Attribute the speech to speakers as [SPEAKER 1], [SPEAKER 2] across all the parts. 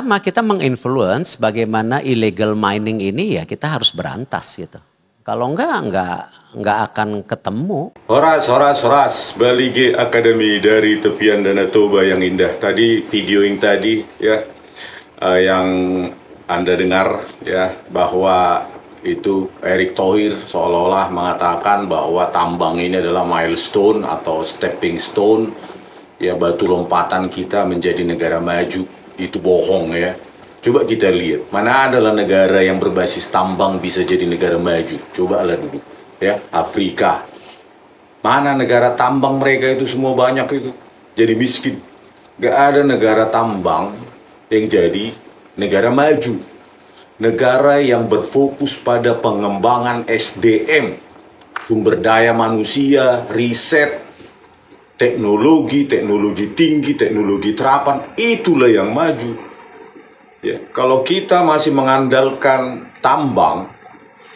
[SPEAKER 1] pertama kita menginfluence bagaimana illegal mining ini ya kita harus berantas gitu. Kalau enggak akan ketemu.
[SPEAKER 2] Horas, Balige Academy dari tepian Danau Toba yang indah. Tadi video yang tadi ya, yang Anda dengar ya, bahwa itu Erick Thohir seolah-olah mengatakan bahwa tambang ini adalah milestone atau stepping stone ya, batu lompatan kita menjadi negara maju. Itu bohong ya. Coba kita lihat, mana adalah negara yang berbasis tambang bisa jadi negara maju. Coba lah dulu ya, Afrika. Mana negara tambang mereka itu semua banyak itu jadi miskin. Gak ada negara tambang yang jadi negara maju. Negara yang berfokus pada pengembangan SDM, sumber daya manusia, riset, teknologi tinggi, teknologi terapan, itulah yang maju. Ya, kalau kita masih mengandalkan tambang,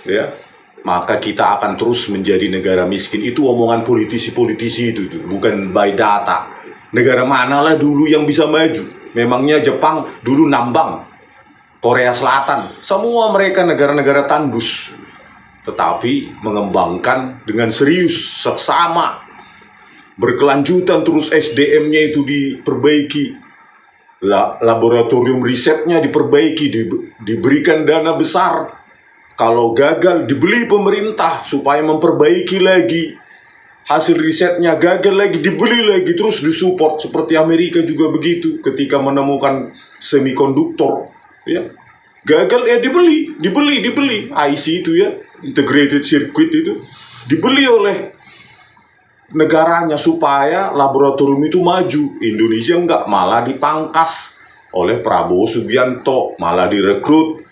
[SPEAKER 2] ya, maka kita akan terus menjadi negara miskin. Itu omongan politisi-politisi itu, bukan by data. Negara manalah dulu yang bisa maju? Memangnya Jepang dulu nambang? Korea Selatan, semua mereka negara-negara tandus, tetapi mengembangkan dengan serius, seksama, berkelanjutan terus SDM-nya itu diperbaiki, laboratorium risetnya diperbaiki, diberikan dana besar. Kalau gagal dibeli pemerintah supaya memperbaiki lagi. Hasil risetnya gagal lagi, dibeli lagi, terus disupport. Seperti Amerika juga begitu, ketika menemukan semikonduktor. Ya, gagal ya dibeli IC itu ya, integrated circuit itu dibeli oleh negaranya supaya laboratorium itu maju. Indonesia enggak, malah dipangkas oleh Prabowo Subianto, malah direkrut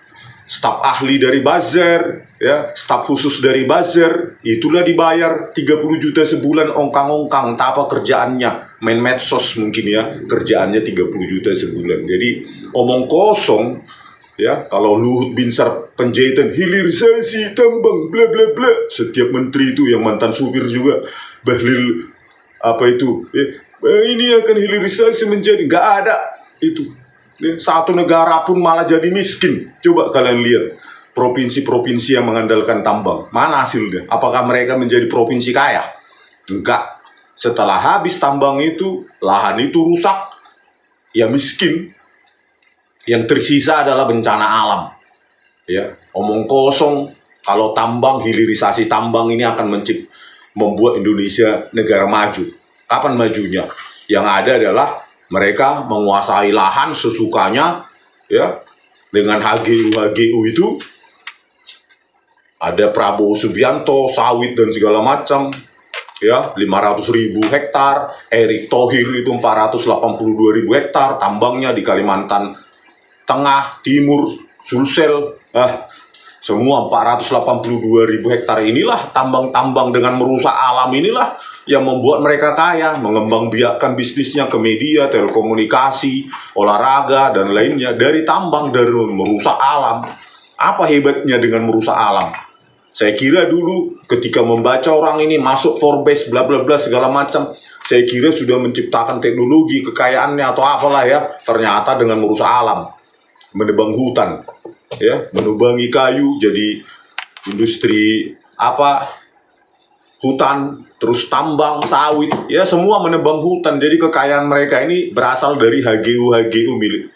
[SPEAKER 2] staf ahli dari buzzer ya, staf khusus dari buzzer, itulah dibayar 30 juta sebulan ongkang-ongkang. Apa kerjaannya? Main medsos mungkin ya, kerjaannya 30 juta sebulan. Jadi omong kosong ya. Kalau Luhut Binsar Panjaitan hilirisasi tambang bla bla bla, setiap menteri itu yang mantan supir juga, Bahlil apa itu ini akan hilirisasi menjadi, nggak ada itu ya. Satu negara pun malah jadi miskin. Coba kalian lihat provinsi-provinsi yang mengandalkan tambang, mana hasilnya? Apakah mereka menjadi provinsi kaya? Enggak. Setelah habis tambang itu, lahan itu rusak, ya miskin. Yang tersisa adalah bencana alam. Ya, omong kosong. Kalau tambang, hilirisasi tambang ini akan membuat Indonesia negara maju. Kapan majunya? Yang ada adalah mereka menguasai lahan sesukanya, ya, dengan HGU itu. Ada Prabowo Subianto, sawit dan segala macam. Ya, 500.000 hektar, Erick Thohir itu 482.000 hektar, tambangnya di Kalimantan Tengah, Timur, Sulsel, semua 482.000 hektar. Inilah tambang-tambang dengan merusak alam inilah yang membuat mereka kaya, mengembangbiakkan bisnisnya ke media, telekomunikasi, olahraga, dan lainnya. Dari tambang, dari merusak alam. Apa hebatnya dengan merusak alam? Saya kira dulu ketika membaca orang ini masuk Forbes bla bla bla segala macam, saya kira sudah menciptakan teknologi kekayaannya atau apalah ya. Ternyata dengan merusak alam, menebang hutan, ya, menubangi kayu jadi industri hutan, terus tambang, sawit, ya semua menebang hutan. Jadi kekayaan mereka ini berasal dari HGU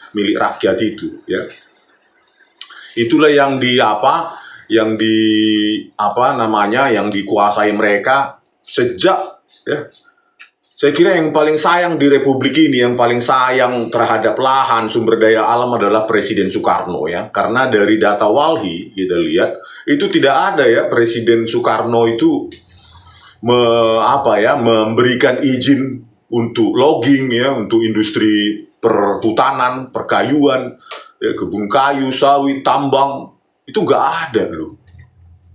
[SPEAKER 2] milik rakyat itu, ya. Itulah yang yang dikuasai mereka sejak, ya. Saya kira yang paling sayang di Republik ini, yang paling sayang terhadap lahan, sumber daya alam adalah Presiden Soekarno ya. Karena dari data Walhi kita lihat itu tidak ada ya Presiden Soekarno itu memberikan izin untuk logging ya, untuk industri perhutanan, perkayuan, ya, kebun kayu, sawit, tambang, itu nggak ada loh.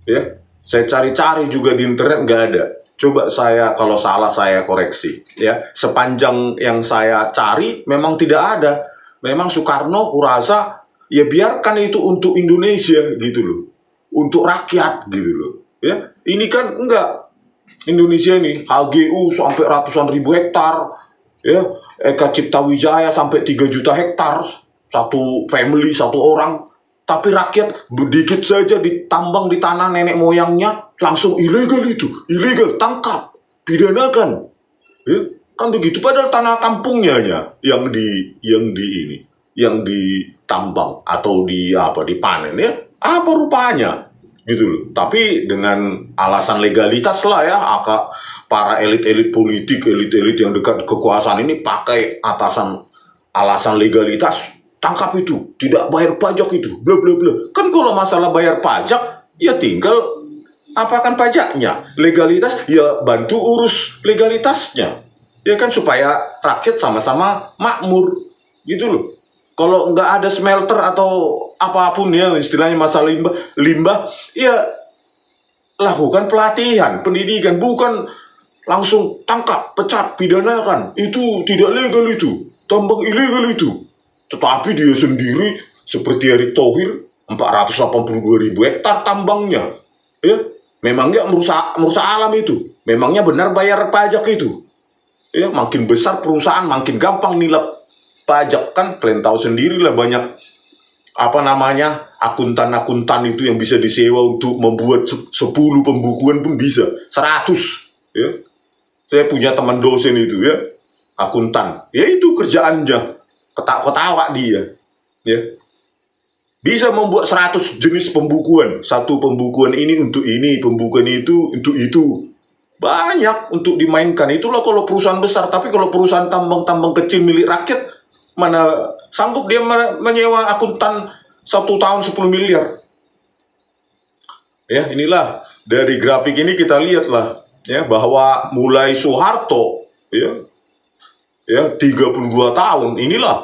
[SPEAKER 2] Ya, saya cari-cari juga di internet nggak ada. Coba kalau salah saya koreksi. Ya, sepanjang yang saya cari memang tidak ada. Memang Soekarno kurasa ya biarkan itu untuk Indonesia gitu loh, untuk rakyat gitu loh. Ya, ini kan enggak. Indonesia ini HGU sampai ratusan ribu hektar, ya, Eka Cipta Wijaya sampai 3 juta hektar, satu family, satu orang. Tapi rakyat sedikit saja ditambang di tanah nenek moyangnya, langsung ilegal itu, ilegal, tangkap, pidanakan. Ya, kan begitu. Padahal tanah kampungnya yang ditambang atau dipanen ya. Apa rupanya? Gitu loh. Tapi dengan alasan legalitas lah ya, para elit-elit politik, elit-elit yang dekat kekuasaan ini pakai alasan legalitas. Tangkap itu, tidak bayar pajak itu, bla bla bla. Kan kalau masalah bayar pajak, ya tinggal apakan pajaknya. Legalitas, ya bantu urus legalitasnya. Ya kan, supaya rakyat sama-sama makmur, gitu loh. Kalau nggak ada smelter atau apapun ya, istilahnya masalah limbah, ya lakukan pelatihan, pendidikan, bukan langsung tangkap, pecat, pidanakan. Itu tidak legal itu, tambang ilegal itu. Tetapi dia sendiri seperti Erick Thohir 482.000 hektar tambangnya. Ya, memangnya merusak alam itu. Memangnya benar bayar pajak itu. Ya, makin besar perusahaan makin gampang nilap pajak. Kan kalian tahu sendiri lah, banyak akuntan-akuntan itu yang bisa disewa untuk membuat 10 pembukuan pun bisa. 100 ya. Saya punya teman dosen itu ya, akuntan. Ya itu kerjaannya. Ketawa dia ya, bisa membuat 100 jenis pembukuan. Satu pembukuan ini untuk ini, pembukuan itu untuk itu. Banyak untuk dimainkan. Itulah kalau perusahaan besar. Tapi kalau perusahaan tambang-tambang kecil milik rakyat, mana sanggup dia menyewa akuntan 1 tahun 10 miliar. Ya, inilah dari grafik ini kita lihatlah ya, bahwa mulai Soeharto ya 32 tahun, inilah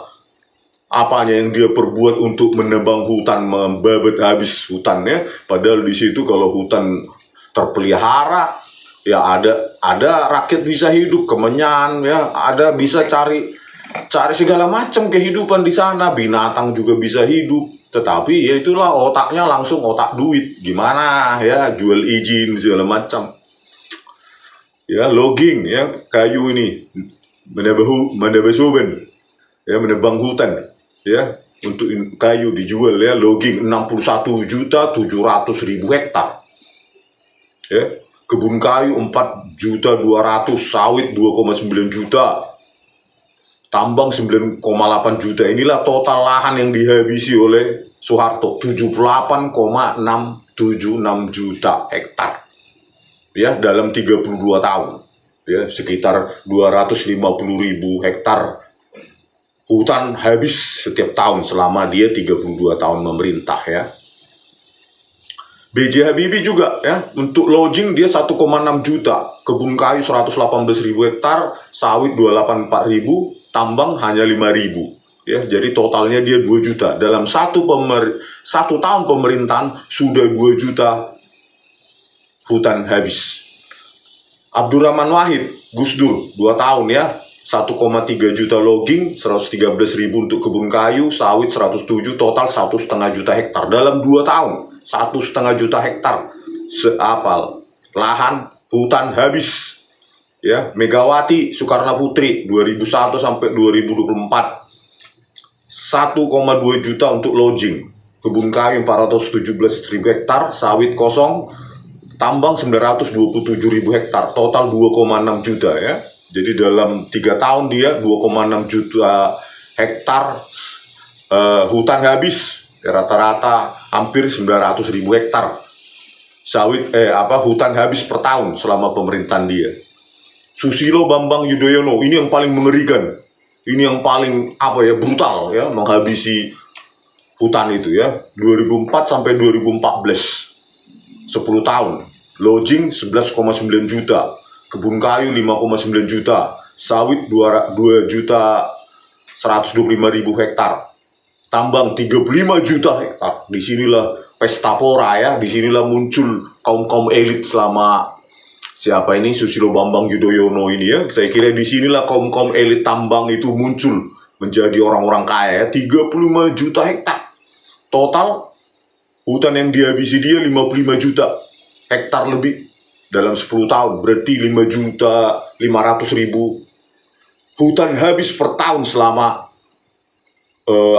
[SPEAKER 2] apanya yang dia perbuat untuk menebang hutan, membabat habis hutannya. Padahal di situ kalau hutan terpelihara, ya ada rakyat bisa hidup kemenyan, ya ada bisa cari segala macam kehidupan di sana, binatang juga bisa hidup. Tetapi ya itulah otaknya langsung otak duit, gimana ya, jual izin segala macam. Ya, logging ya, kayu ini menebang hutan ya, untuk kayu dijual ya, logging 61.700.000 hektar ya, kebun kayu 4.200.000, sawit 2,9 juta, tambang 9,8 juta. Inilah total lahan yang dihabisi oleh Soeharto, 78,676 juta hektar ya, dalam 32 tahun. Ya, sekitar 250.000 hektar hutan habis setiap tahun selama dia 32 tahun memerintah ya. B.J. Habibie juga ya, untuk lodging dia 1,6 juta, kebun kayu 118.000 hektar, sawit 284.000, tambang hanya 5.000 ya. Jadi totalnya dia 2 juta. Dalam satu tahun pemerintahan sudah 2 juta hutan habis. Abdurrahman Wahid, Gus Dur, 2 tahun ya, 1,3 juta logging, 113.000 untuk kebun kayu, sawit 107, total 1,5 juta hektar. Dalam 2 tahun, 1,5 juta hektar lahan hutan habis. Ya, Megawati Soekarno Putri 2001 sampai 2024, 1,2 juta untuk lodging, kebun kayu 417.000 hektar, sawit kosong, tambang 927.000 hektar, total 2,6 juta ya. Jadi dalam 3 tahun dia 2,6 juta hektar hutan habis, rata-rata hampir 900.000 hektar sawit hutan habis per tahun selama pemerintahan dia. Susilo Bambang Yudhoyono, ini yang paling mengerikan, ini yang paling brutal ya, menghabisi hutan itu ya, 2004 sampai 2014. 10 tahun, lodging 11,9 juta, kebun kayu 5,9 juta, sawit 2 juta 125.000 hektar, tambang 35 juta hektar. Disinilah pesta pora ya, disinilah muncul kaum elit selama Susilo Bambang Yudhoyono ini ya. Saya kira disinilah kaum elit tambang itu muncul menjadi orang-orang kaya ya, 35 juta hektar. Total hutan yang dihabisi dia 55 juta hektar lebih dalam 10 tahun. Berarti 5.500.000 hutan habis per tahun selama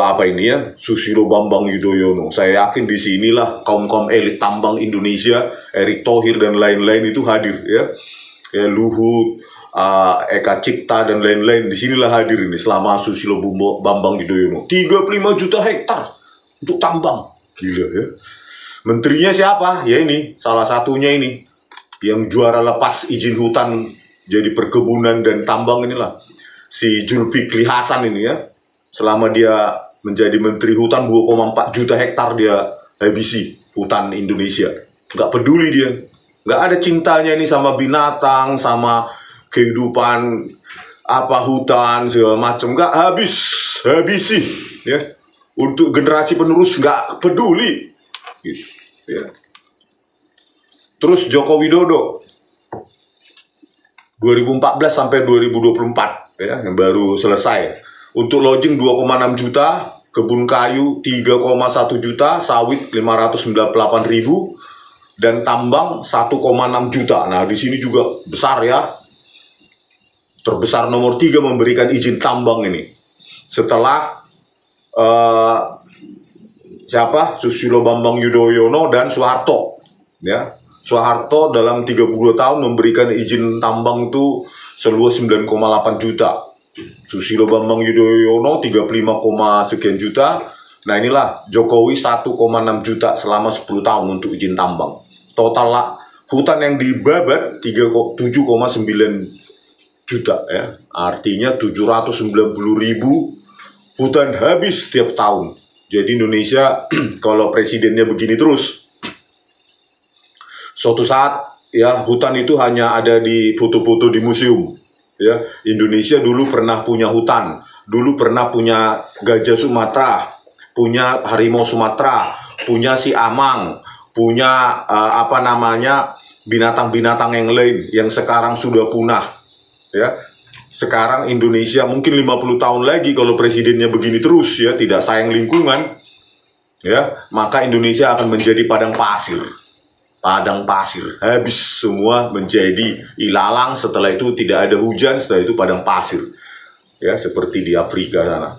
[SPEAKER 2] apa ini ya, Susilo Bambang Yudhoyono. Saya yakin di sinilah kaum elit tambang Indonesia, Erick Thohir dan lain-lain itu hadir ya. Ya Luhut, Eka Cipta dan lain-lain di sinilah hadir ini selama Susilo Bambang Yudhoyono. 35 juta hektar untuk tambang. Gila ya. Menterinya siapa? Ya ini, salah satunya ini yang juara lepas izin hutan jadi perkebunan dan tambang inilah. Si Zulkifli Hasan ini ya. Selama dia menjadi menteri hutan 2,4 juta hektar dia habisi hutan Indonesia. Nggak peduli dia. Nggak ada cintanya ini sama binatang, sama kehidupan apa hutan segala macam. Nggak habisi ya. Untuk generasi penerus nggak peduli. Gitu, ya. Terus Joko Widodo 2014 sampai 2024 ya yang baru selesai. Untuk lodging 2,6 juta, kebun kayu 3,1 juta, sawit 598.000 dan tambang 1,6 juta. Nah, di sini juga besar ya. Terbesar nomor 3 memberikan izin tambang ini. Setelah siapa? Susilo Bambang Yudhoyono dan Soeharto. Ya. Soeharto dalam 32 tahun memberikan izin tambang itu seluas 9,8 juta. Susilo Bambang Yudhoyono 35, sekian juta. Nah inilah Jokowi 1,6 juta selama 10 tahun untuk izin tambang. Total lah hutan yang dibabat 7,9 juta ya. Artinya 790.000 hutan habis setiap tahun. Jadi Indonesia kalau presidennya begini terus, suatu saat ya hutan itu hanya ada di foto-foto di museum. Ya, Indonesia dulu pernah punya hutan, dulu pernah punya gajah Sumatera, punya harimau Sumatera, punya si Amang, punya binatang-binatang yang lain yang sekarang sudah punah. Ya, sekarang Indonesia mungkin 50 tahun lagi kalau presidennya begini terus ya, tidak sayang lingkungan, ya, maka Indonesia akan menjadi padang pasir. Padang pasir, habis semua menjadi ilalang, setelah itu tidak ada hujan, setelah itu padang pasir. Ya, seperti di Afrika sana.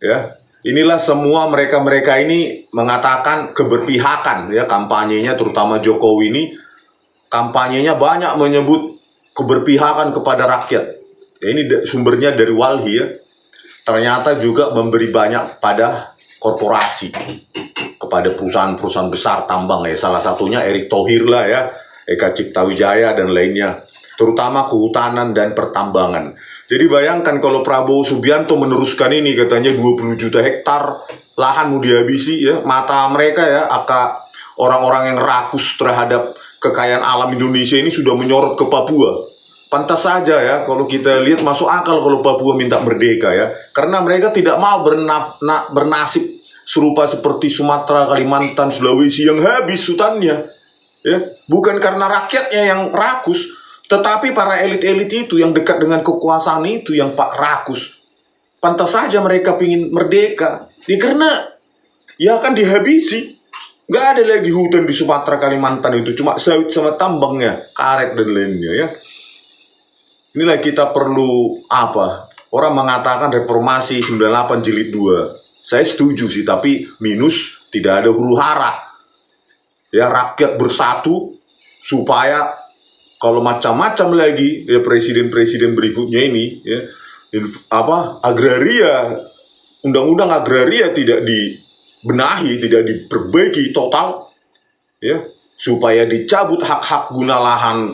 [SPEAKER 2] Ya, inilah semua mereka-mereka ini mengatakan keberpihakan ya, kampanyenya terutama Jokowi ini kampanyenya banyak menyebut keberpihakan kepada rakyat. Ya, ini sumbernya dari Walhi ya. Ternyata juga memberi banyak pada korporasi, kepada perusahaan-perusahaan besar tambang ya, salah satunya Erick Thohir lah ya, Eka Cipta Wijaya dan lainnya, terutama kehutanan dan pertambangan. Jadi bayangkan kalau Prabowo Subianto meneruskan ini, katanya 20 juta hektar lahan mau dihabisi ya, mata mereka ya, orang-orang yang rakus terhadap kekayaan alam Indonesia ini sudah menyorot ke Papua. Pantas saja ya kalau kita lihat masuk akal kalau Papua minta merdeka ya, karena mereka tidak mau bernasib serupa seperti Sumatera, Kalimantan, Sulawesi yang habis hutannya. Ya, bukan karena rakyatnya yang rakus, tetapi para elit-elit itu yang dekat dengan kekuasaan itu yang rakus. Pantas saja mereka ingin merdeka. Ya karena ya akan dihabisi. Nggak ada lagi hutan di Sumatera, Kalimantan itu, cuma sawit sama tambangnya, karet dan lainnya ya. Inilah kita perlu apa? Orang mengatakan reformasi 98 jilid 2. Saya setuju sih, tapi minus tidak ada huru hara. Ya, rakyat bersatu supaya kalau macam-macam lagi ya presiden-presiden berikutnya ini ya agraria, undang-undang agraria tidak dibenahi, tidak diperbaiki total ya, supaya dicabut hak-hak guna lahan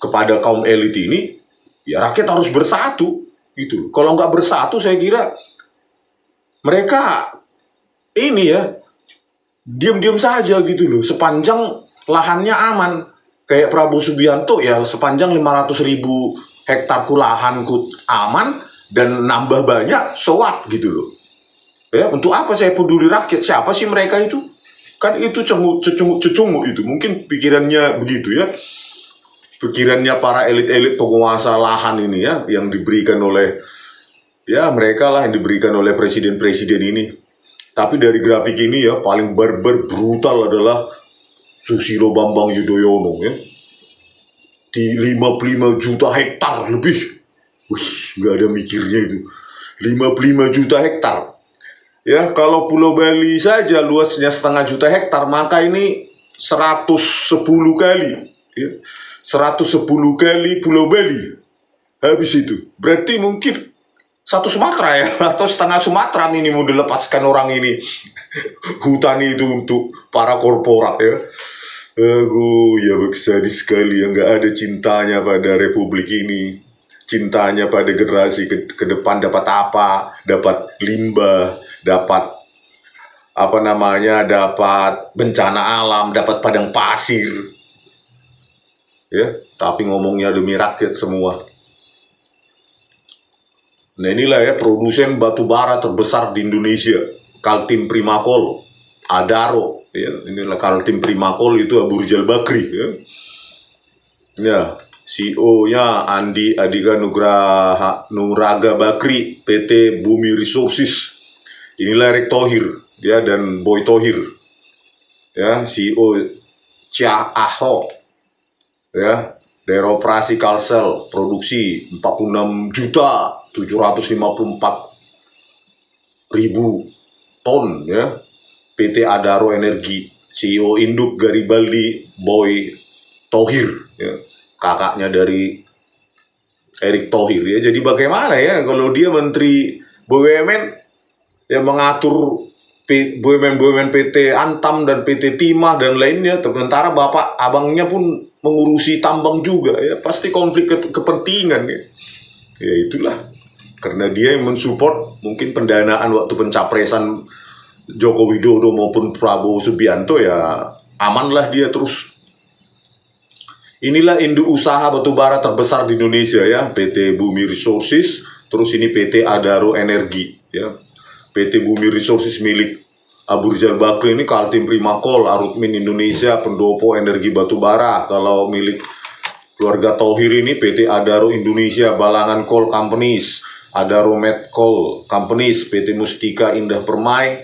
[SPEAKER 2] kepada kaum elit ini, ya rakyat harus bersatu gitu. Kalau nggak bersatu saya kira mereka ini ya diam-diam saja gitu loh, sepanjang lahannya aman. Kayak Prabowo Subianto ya, sepanjang 500.000 hektarku lahanku aman dan nambah banyak, so what gitu loh. Ya, untuk apa saya peduli rakyat? Siapa sih mereka itu? Kan itu cecunguk itu. Mungkin pikirannya begitu ya. Pikirannya para elit-elit penguasa lahan ini ya, yang diberikan oleh ya mereka lah, yang diberikan oleh presiden-presiden ini. Tapi dari grafik ini ya, paling barbar, brutal adalah Susilo Bambang Yudhoyono ya. Di 55 juta hektar lebih. Wih, nggak ada mikirnya itu. 55 juta hektar. Ya, kalau Pulau Bali saja luasnya 0,5 juta hektar, maka ini 110 kali. Ya. 110 kali Pulau Bali. Habis itu. Berarti mungkin satu Sumatera ya, atau setengah Sumatera ini mau dilepaskan orang ini. Hutan itu untuk para korporat ya. Ya sadis sekali ya, nggak ada cintanya pada republik ini. Cintanya pada generasi ke depan dapat apa? Dapat limbah, dapat apa namanya, dapat bencana alam, dapat padang pasir. Ya, tapi ngomongnya demi rakyat semua. Nah inilah ya produsen batu bara terbesar di Indonesia, Kaltim Primakol, Adaro. Ya, inilah Kaltim Primakol itu Abu Rizal Bakri. Ya, ya CEO-nya Andi Adhika Nuraga Bakri, PT Bumi Resources. Inilah Erick Thohir, ya, dan Boy Thohir. Ya, CEO Chia Aho. Ya, daerah operasi Kalsel, produksi 46.754.000 ton, ya. PT Adaro Energi, CEO induk Garibaldi Boy Thohir, ya. Kakaknya dari Erick Thohir, ya. Jadi bagaimana ya kalau dia Menteri BUMN yang mengatur BUMN PT Antam dan PT Timah dan lainnya, sementara bapak abangnya pun mengurusi tambang juga, ya. Pasti konflik kepentingan, ya. Ya itulah, karena dia yang mensupport mungkin pendanaan waktu pencapresan Joko Widodo maupun Prabowo Subianto, ya amanlah dia terus. Inilah induk usaha batubara terbesar di Indonesia, ya, PT Bumi Resources, terus ini PT Adaro Energi, ya. PT Bumi Resources milik Abu Rizal Bakri ini Kaltim Primakol, Arutmin Indonesia, Pendopo Energi Batubara. Kalau milik keluarga Thohir ini PT Adaro Indonesia, Balangan Coal Companies, Adaro Met Coal Companies, PT Mustika Indah Permai,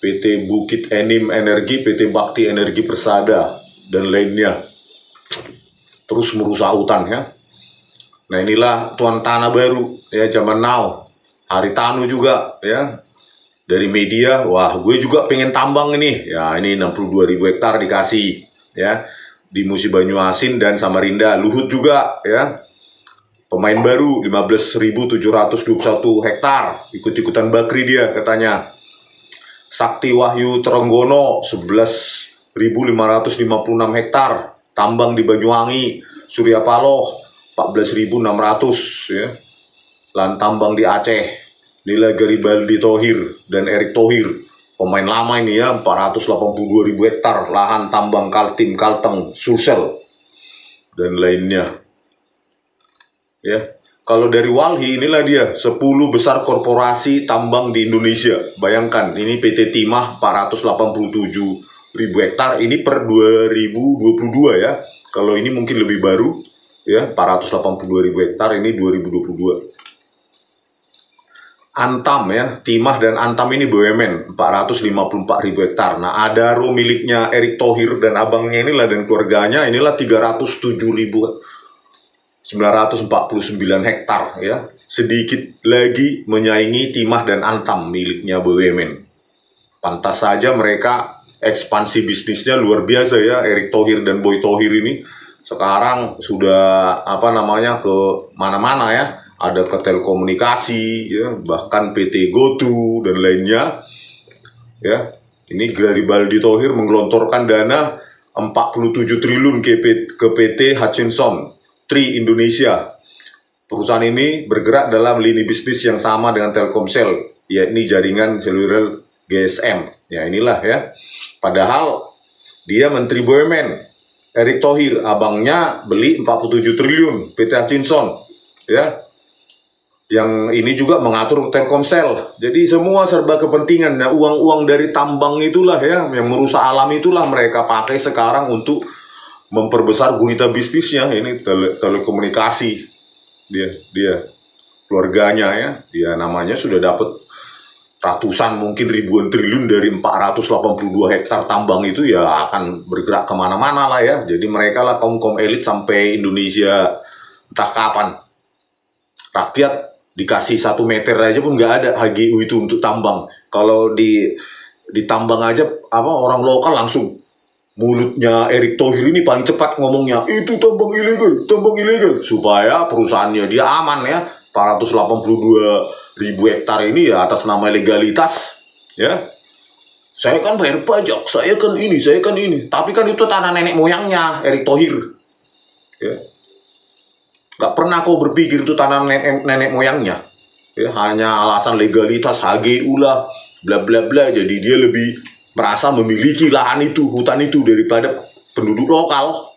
[SPEAKER 2] PT Bukit Enim Energi, PT Bakti Energi Persada, dan lainnya. Terus merusak hutan, ya. Nah inilah tuan tanah baru, ya, zaman now. Haritanu juga, ya. Dari media, wah gue juga pengen tambang ini. Ya ini 62.000 hektar dikasih, ya. Di Musi Banyuasin dan Samarinda. Luhut juga, ya. Pemain baru 15.721 hektar. Ikut-ikutan Bakri dia katanya. Sakti Wahyu Trenggono 11.556 hektar. Tambang di Banyuwangi. Surya Paloh 14.600, ya. Lahan tambang di Aceh. Inilah Garibaldi Thohir dan Erick Thohir. Pemain lama ini, ya, 482.000 hektar lahan tambang Kaltim, Kalteng, Sulsel, dan lainnya. Ya, kalau dari Walhi inilah dia 10 besar korporasi tambang di Indonesia. Bayangkan, ini PT Timah 487.000 hektar, ini per 2022, ya. Kalau ini mungkin lebih baru, ya, 482.000 hektar, ini 2022. Antam, ya, Timah dan Antam ini BUMN 454.000 hektar. Nah, Adaro miliknya Erick Thohir dan abangnya inilah dan keluarganya inilah 307.949 hektar, ya. Sedikit lagi menyaingi Timah dan Antam miliknya BUMN. Pantas saja mereka ekspansi bisnisnya luar biasa, ya. Erick Thohir dan Boy Thohir ini sekarang sudah apa namanya ke mana-mana, ya. Ada ke telekomunikasi, ya, bahkan PT GoTo dan lainnya, ya. Ini Garibaldi Thohir menggelontorkan dana 47 triliun ke PT Hutchinson Tree Indonesia. Perusahaan ini bergerak dalam lini bisnis yang sama dengan Telkomsel, yakni jaringan seluler GSM. Ya inilah, ya. Padahal dia Menteri BUMN, Erick Thohir, abangnya beli 47 triliun PT Hutchinson, ya. Yang ini juga mengatur Telkomsel. Jadi semua serba kepentingan. Nah, uang-uang dari tambang itulah, ya, yang merusak alam itulah mereka pakai sekarang untuk memperbesar gurita bisnisnya. Ini telekomunikasi. Dia keluarganya, ya. Dia namanya sudah dapat ratusan mungkin ribuan triliun dari 482 hektar tambang itu, ya akan bergerak kemana-mana lah, ya. Jadi mereka lah kaum elit sampai Indonesia entah kapan. Rakyat Dikasih 1 meter aja pun nggak ada HGU itu untuk tambang. Kalau ditambang aja apa orang lokal langsung mulutnya Erick Thohir ini paling cepat ngomongnya, itu tambang ilegal, supaya perusahaannya dia aman ya. 482.000 hektar ini ya atas nama legalitas ya. Saya kan bayar pajak, saya kan ini. Tapi kan itu tanah nenek moyangnya Erick Thohir. Ya. Gak pernah kau berpikir itu tanah nenek moyangnya. Ya, hanya alasan legalitas, HGU lah, bla bla bla. Jadi dia lebih merasa memiliki lahan itu, hutan itu daripada penduduk lokal.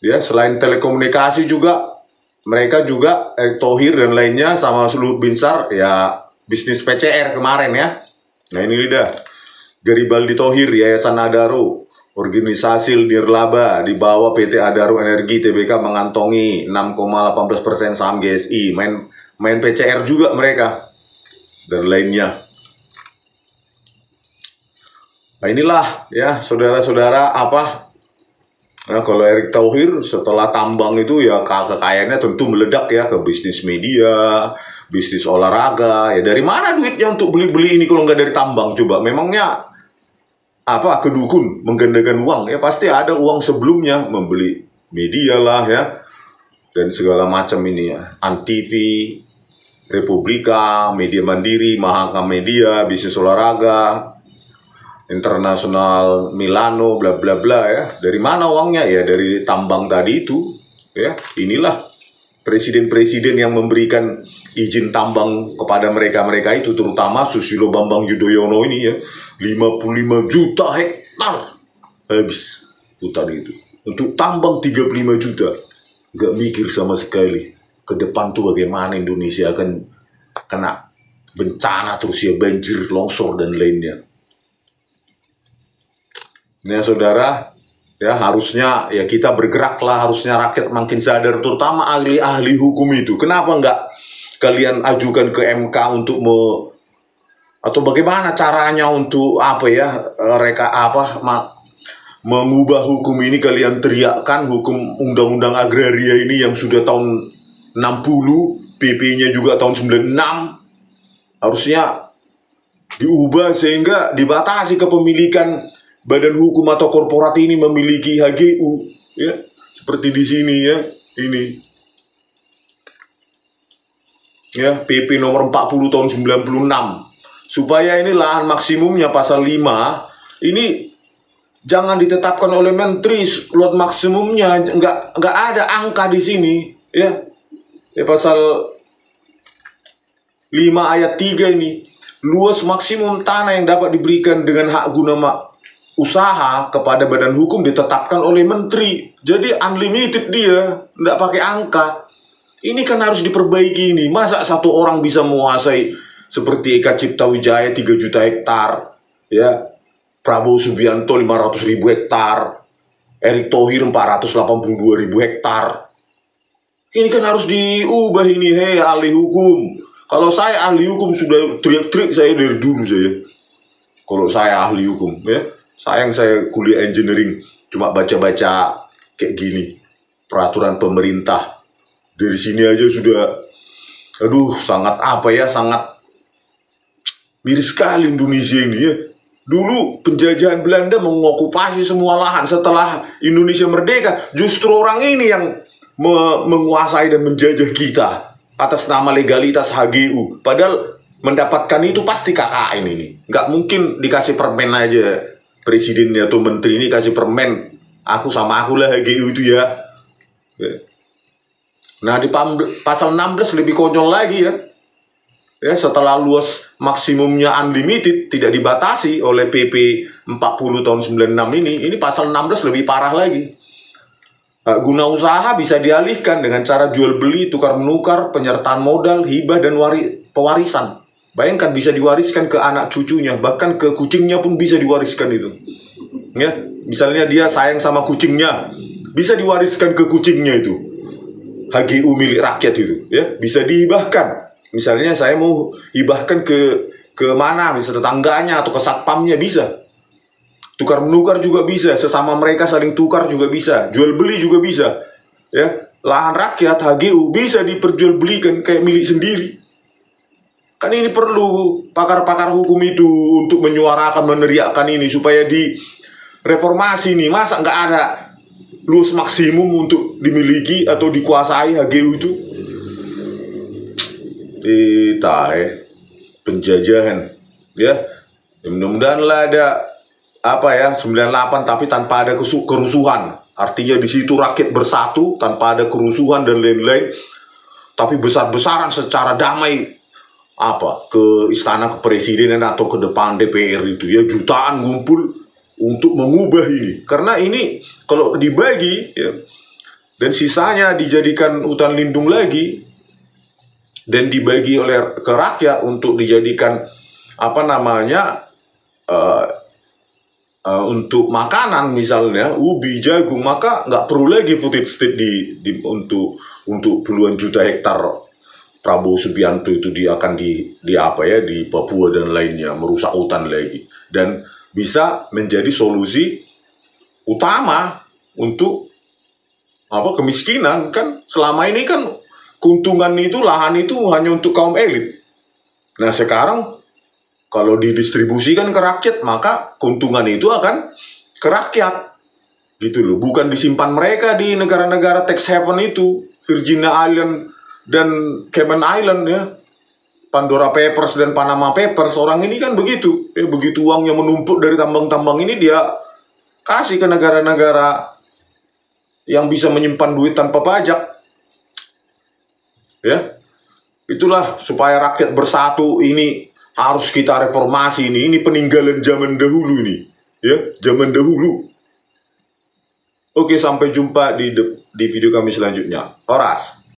[SPEAKER 2] Ya, selain telekomunikasi juga, mereka juga Erick Thohir dan lainnya sama Luhut Binsar ya bisnis PCR kemarin ya. Nah ini dah Garibaldi Thohir, Yayasan Adaro, organisasi nirlaba di bawah PT Adaro Energi Tbk mengantongi 6,18% saham GSI, main PCR juga mereka dan lainnya. Nah inilah ya saudara-saudara apa. Nah kalau Erick Thohir setelah tambang itu ya kekayaannya tentu meledak ya ke bisnis media, bisnis olahraga. Ya dari mana duitnya untuk beli-beli ini kalau nggak dari tambang? Coba memangnya apa kedukun menggandakan uang? Ya pasti ada uang sebelumnya membeli media lah ya dan segala macam ini ya. Antv, Republika, Media Mandiri, Mahaka Media, bisnis olahraga, Internasional Milano, bla bla bla ya. Dari mana uangnya? Ya dari tambang tadi itu ya. Inilah presiden-presiden yang memberikan izin tambang kepada mereka itu, terutama Susilo Bambang Yudhoyono ini ya. 55 juta hektar habis hutan itu untuk tambang 35 juta. Gak mikir sama sekali ke depan tuh bagaimana Indonesia akan kena bencana terus ya, banjir, longsor dan lainnya. Ya saudara, ya harusnya ya kita bergeraklah, harusnya rakyat makin sadar, terutama ahli-ahli hukum itu. Kenapa nggak kalian ajukan ke MK untuk atau bagaimana caranya untuk apa ya mengubah hukum ini? Kalian teriakkan hukum undang-undang agraria ini yang sudah tahun 60, PP-nya juga tahun 96, harusnya diubah sehingga dibatasi kepemilikan badan hukum atau korporat ini memiliki HGU ya, seperti di sini ya, ini ya PP nomor 40 tahun 96, supaya ini lahan maksimumnya pasal 5 ini jangan ditetapkan oleh menteri lot maksimumnya, nggak ada angka di sini ya. Ya pasal 5 ayat 3 ini, luas maksimum tanah yang dapat diberikan dengan hak guna usaha kepada badan hukum ditetapkan oleh menteri. Jadi unlimited dia, nggak pakai angka. Ini kan harus diperbaiki ini. Masa satu orang bisa menguasai seperti Eka Cipta Wijaya 3 juta hektar, ya, Prabowo Subianto 500.000 hektar, Erick Thohir 482.000 hektar. Ini kan harus diubah ini, hei ahli hukum. Kalau saya ahli hukum sudah trik-trik saya dari dulu saya. Kalau saya ahli hukum, ya. Sayang saya kuliah engineering cuma baca-baca kayak gini peraturan pemerintah. Dari sini aja sudah sangat sangat miris sekali Indonesia ini ya. Dulu penjajahan Belanda mengokupasi semua lahan. Setelah Indonesia merdeka, justru orang ini yang menguasai dan menjajah kita atas nama legalitas HGU. Padahal mendapatkan itu pasti KKN ini. Nggak mungkin dikasih permen aja. Presidennya atau menteri ini kasih permen, aku sama aku lah HGU itu ya. Nah di pasal 16 lebih konyol lagi ya. Ya setelah luas maksimumnya unlimited, tidak dibatasi oleh PP 40 tahun 96 ini pasal 16 lebih parah lagi. Guna usaha bisa dialihkan dengan cara jual beli, tukar menukar, penyertaan modal, hibah dan pewarisan. Bayangkan bisa diwariskan ke anak cucunya, bahkan ke kucingnya pun bisa diwariskan itu. Ya, misalnya dia sayang sama kucingnya, bisa diwariskan ke kucingnya itu. HGU milik rakyat itu, ya, bisa dihibahkan. Misalnya saya mau hibahkan ke mana, bisa tetangganya atau ke satpamnya bisa. Tukar menukar juga bisa, sesama mereka saling tukar juga bisa, jual beli juga bisa. Ya, lahan rakyat HGU bisa diperjualbelikan kayak milik sendiri. Kan ini perlu pakar-pakar hukum itu untuk menyuarakan, meneriakkan ini supaya di reformasi nih. Masa nggak ada luas maksimum untuk dimiliki atau dikuasai HGU itu? Penjajahan ya. Mudah-mudahan lah ada 98 tapi tanpa ada kerusuhan. Artinya di situ rakyat bersatu tanpa ada kerusuhan dan lain-lain, tapi besar-besaran secara damai ke istana kepresidenan atau ke depan DPR itu ya, jutaan ngumpul untuk mengubah ini. Karena ini kalau dibagi ya, dan sisanya dijadikan hutan lindung lagi dan dibagi ke rakyat untuk dijadikan untuk makanan misalnya ubi, jagung, maka nggak perlu lagi footage state untuk puluhan juta hektar Prabowo Subianto itu akan di Papua dan lainnya, merusak hutan lagi, dan bisa menjadi solusi utama untuk kemiskinan. Kan selama ini kan keuntungan itu, lahan itu hanya untuk kaum elit. Nah sekarang kalau didistribusikan ke rakyat, maka keuntungan itu akan ke rakyat gitu loh, bukan disimpan mereka di negara-negara tax haven itu, Virginia Island dan Cayman Island ya, Pandora Papers dan Panama Papers. Orang ini kan begitu, begitu uangnya menumpuk dari tambang-tambang ini, dia kasih ke negara-negara yang bisa menyimpan duit tanpa pajak. Ya, itulah supaya rakyat bersatu ini harus kita reformasi ini. Ini peninggalan zaman dahulu nih, ya, zaman dahulu. Oke, sampai jumpa di video kami selanjutnya. Horas.